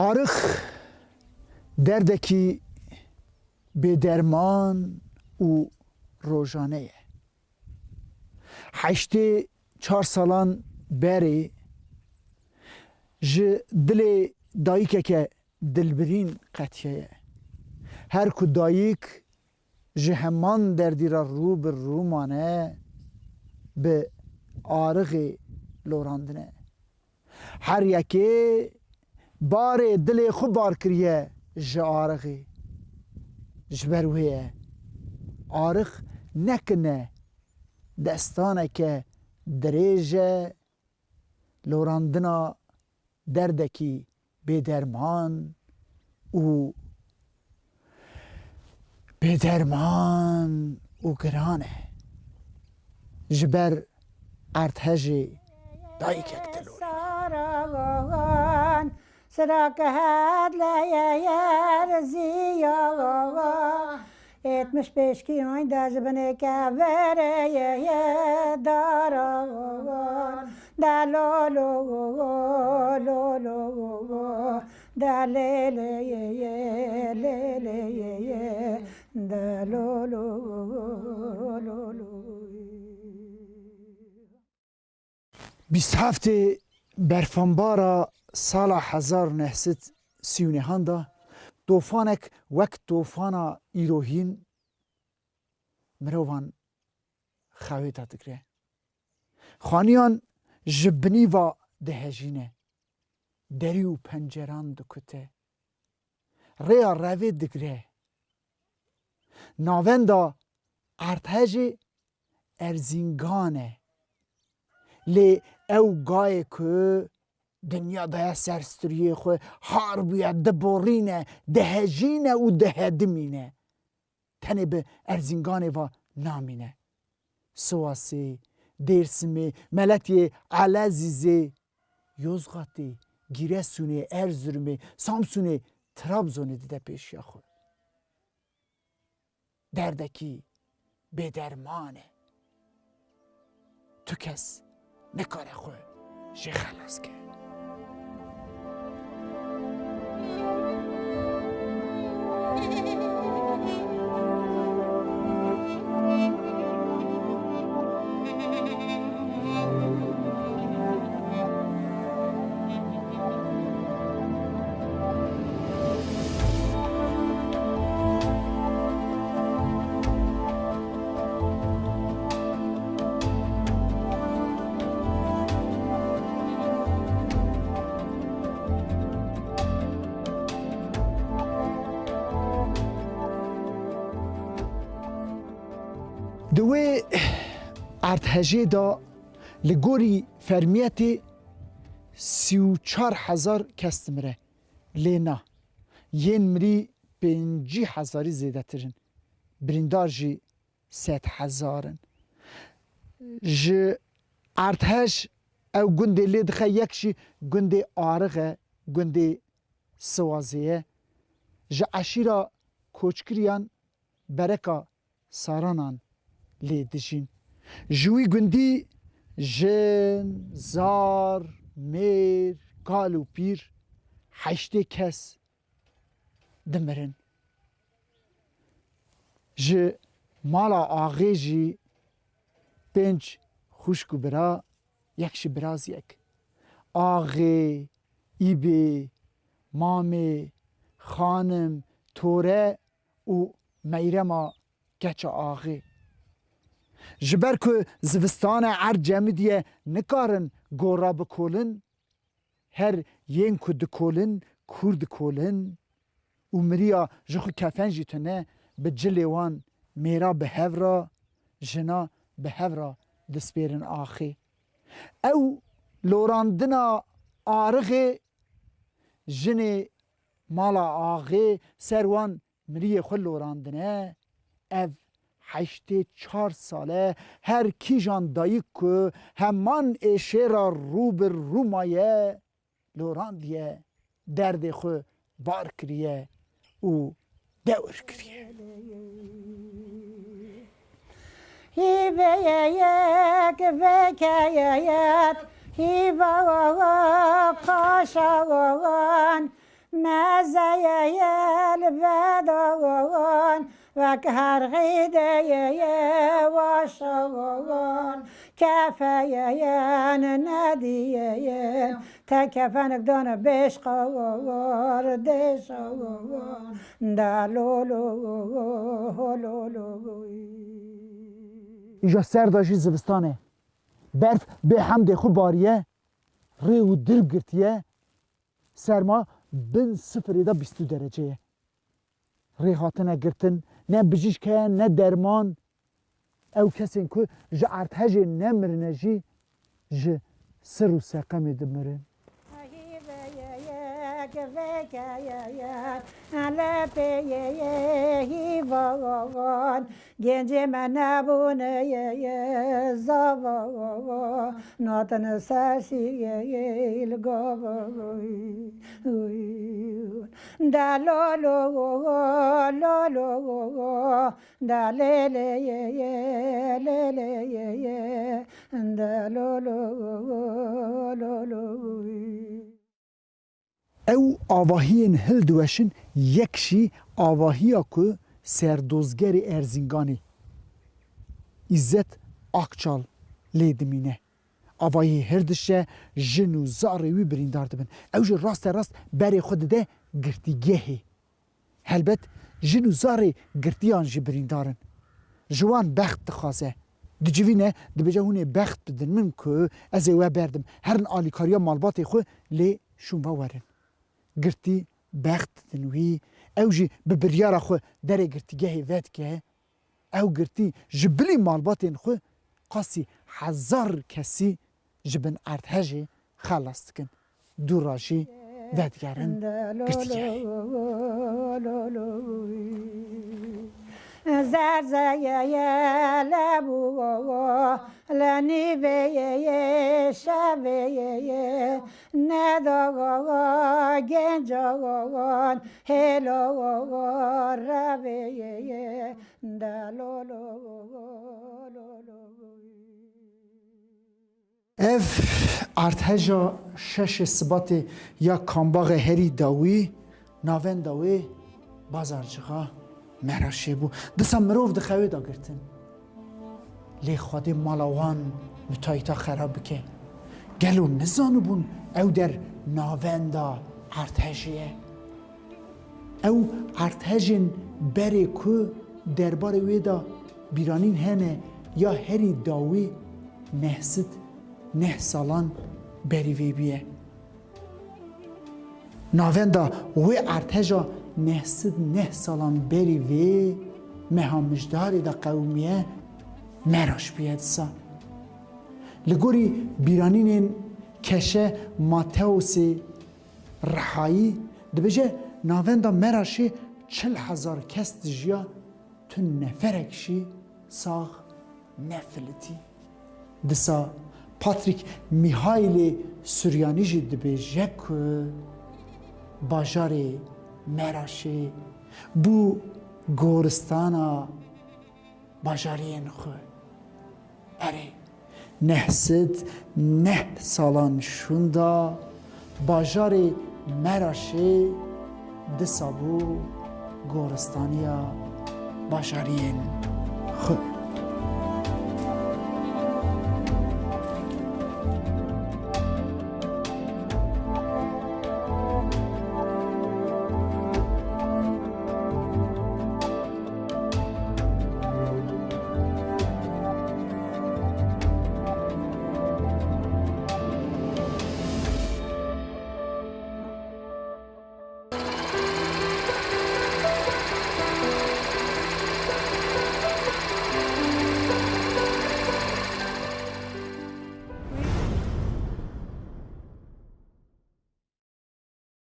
آرخ دردکی به درمان و روزانه 84 سالان بری ج دل دایک که دلبرین قطعه هر کو دایک ج همان دردی را رو به رو مانه به آرغ لوراندنه هر یکی بار دل خوب بار کریه ج آرغی جبرویه آرغ نکنه دستانه که دریجه لوراندنا دردکی به درمان و گرانه جبر ارتهجی دایک اکتلور سراك هاد لا يا رزيا ات مش بشكي عند زبني كافر يا دارا دا لو لو لو لو دا لي لي لي دا لو لو لو 27 برفانبارا سال 1939 دا طوفانک وقت طوفانا ایروهین مروان خویتا تکره خانیان جبنی و دهجینه دری و پنجران دکته ریا روی دگره ناوندا ارتهج ارزینگانه لی او گای که دنیا دای سرستریه خو هار بیا دبورینه دهجینه و دهدمینه تنه به ارزینگانه و نامینه سواسی درسمی ملتی علازیزی یوزغاتی گیرسونی ارزرمی سامسونی ترابزونی دیده پیشیا خو دردکی به درمانه تو کس نکاره خو شی خلاص که دوی ارتهجه دا لگوری فرمیتی 34,000 کس مره لینا ین مری 50,000 زیده ترین بریندار جی 100,000 ج ارتهج او گنده لیدخه یکشی گنده آرغه گنده سوازیه ج عشیرا کوچکریان برکا سارانان لی دجین جوی گندی جن زار میر گال و پیر 8 کس دمرن ج مالا آغی جی 5 خوشکو برا یکش براز یک آغی ایبی مامی خانم توره و میرما گچ آغی جبر که زوستان عرجمی دیه نکارن گورا بکولن هر ین که دکولن کورد کولن و مریا جخو کفن جیتونه به جلیوان میرا به هورا جنا به هورا دسپیرن آخی او لوراندنا آرغی جن مالا آغی سروان مریه خو لوراندنه او 84 ساله هر کی جان دایی که همان ایشه را رو به رو مایه لوراندیه درد خو بار کریه و دور کریه هیبه یک وکیت هیبه قاشوان مزایای الوداغان و که هر غیده واشوان کفایان ندیه تکفنک دانه بشقوار دشوان دلولو ایجا سرداشی زوستانه برف به حمد خو باریه ری و دل گرتیه سرما بن 0 تا 20 درجه ری هاتنه گرتن نه بجیشکه نه درمان او کسی که جه ارتهج نمرنه جی جه سر و سقم دمرن گنج من نبونه زاوا ناتن سرسیل گاوی دلالو لالو دلله لله دلالو او آواهین هل دوشن یکشی آواهیا که سردوزگر ارزینگانی عزت آکچال لیدمینه آواهی هردشه جنو زاری وی بریندار دبن او جه راست بری خود ده گرتیگهی هلبت جنو زاری گرتیان جه بریندارن جوان بخت دخوازه دو جوینه دو بجه هونه بخت بدن من که از او بردم هرن آلیکاریا مالبات خو لی شون باورن گرتی بخت دنوی او جی ببریار خو در گرتیگه وید که او گرتی جبلی مالباتین خو قاسی 1000 کسی جبن ارتهجی خلاص کن دو راشی ویدگرن گرتیگه زرزایه لبو لنیوه شبه نداغا گنجاغان هلو روه دلولو اف ارتهجا 6 سبات یا کامباغ هری داوی ناون داوی بازارجغا مراشی بو دسا مروف دخوی دا گرتن لی خواده مالاوان متایتا خراب بکه گلو نزانو بون او در ناون دا ارتهجیه او ارتهجین بری که دربار ویدا بیرانین هنه یا هری داوی نهست 9 سالان بری وی بیه ناون دا وی ارتهجا نهست 9 سالان بری وی مهامجداری دا قومیه مراش بیاد سا لگوری بیرانین کشه ماتوس رحایی دبجه ناون دا مراشی 40,000 کس دجیا تو نفرکشی ساغ نفلتی دسا پاتریک میهایل سوریانی جی دبجه که باجاری مراشی بو گورستانا باجارین خو اره 9 سالان شوندا باجاری مراشی دسا بو گورستانیا باجارین خو